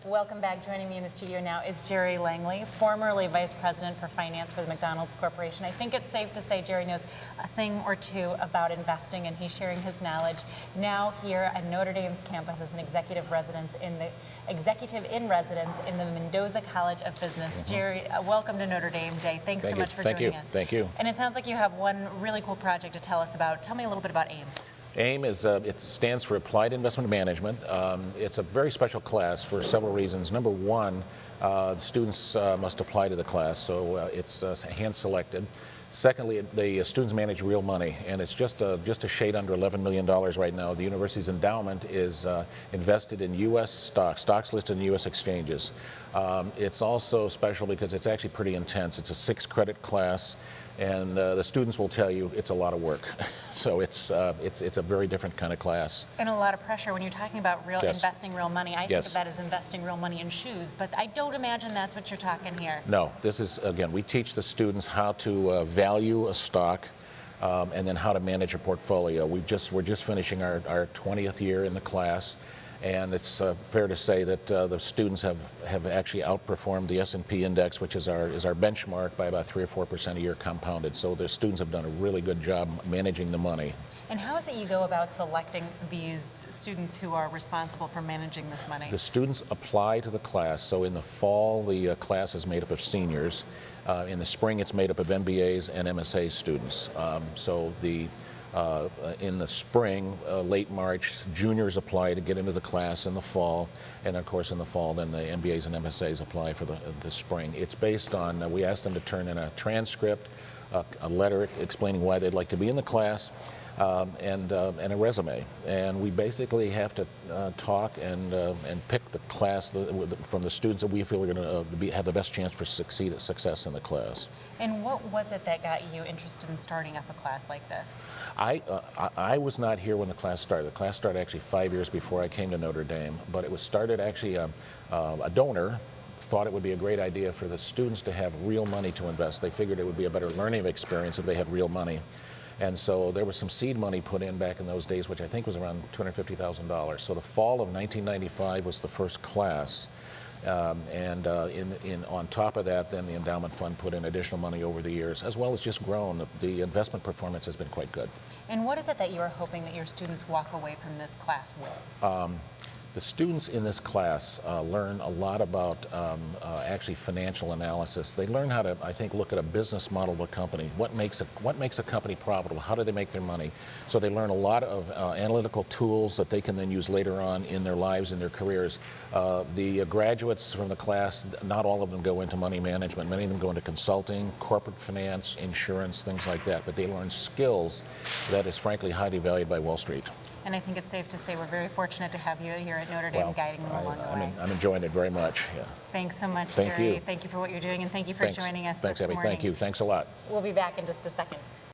Welcome back. Joining me in the studio now is Jerry Langley, formerly Vice President for Finance for the McDonald's Corporation. I think it's safe to say Jerry knows a thing or two about investing, and he's sharing his knowledge now here at Notre Dame's campus as an executive in residence in the Mendoza College of Business. Jerry, welcome to Notre Dame Day. Thanks so much for joining us. Thank you. And it sounds like you have one really cool project to tell us about. Tell me a little bit about AIM. AIM is, it stands for Applied Investment Management. It's a very special class for several reasons. Number one, the students must apply to the class, so it's hand-selected. Secondly, the students manage real money, and it's just a shade under $11 million right now. The university's endowment is invested in U.S. stocks listed in U.S. exchanges. It's also special because it's actually pretty intense. It's a 6-credit class, and the students will tell you it's a lot of work. So it's a very different kind of class. And a lot of pressure when you're talking about investing real money. I think Yes. of that as investing real money in shoes, but I don't imagine that's what you're talking here. No, this is, again, we teach the students how to value a stock and then how to manage a portfolio. We're just finishing our 20th year in the class, and it's fair to say that the students have actually outperformed the S&P index, which is our benchmark, by about 3 or 4% a year compounded. So the students have done a really good job managing the money. And how is it you go about selecting these students who are responsible for managing this money? The students apply to the class. So in the fall, the class is made up of seniors. In the spring, it's made up of MBAs and MSA students. In the spring, late March, juniors apply to get into the class in the fall, and of course in the fall then the MBAs and MSAs apply for the spring. It's based on, we ask them to turn in a transcript, a letter explaining why they'd like to be in the class, and a resume. And we basically have to talk and pick the class from the students that we feel are going to have the best chance for success in the class. And what was it that got you interested in starting up a class like this? I was not here when the class started. The class started actually 5 years before I came to Notre Dame, but it was started actually, a donor thought it would be a great idea for the students to have real money to invest. They figured it would be a better learning experience if they had real money. And so there was some seed money put in back in those days, which I think was around $250,000. So the fall of 1995 was the first class. On top of that, then the endowment fund put in additional money over the years, as well as just grown. The investment performance has been quite good. And what is it that you are hoping that your students walk away from this class with? The students in this class learn a lot about actually financial analysis. They learn how to, I think, look at a business model of a company. What makes a company profitable? How do they make their money? So they learn a lot of analytical tools that they can then use later on in their lives, in their careers. The graduates from the class, not all of them go into money management. Many of them go into consulting, corporate finance, insurance, things like that. But they learn skills that is frankly highly valued by Wall Street. And I think it's safe to say we're very fortunate to have you here at Notre Dame guiding them along the way. I'm enjoying it very much. Yeah. Thanks so much, Thank Jerry. You. Thank you for what you're doing, and thank you for joining us this morning. Thank you. Thanks a lot. We'll be back in just a second.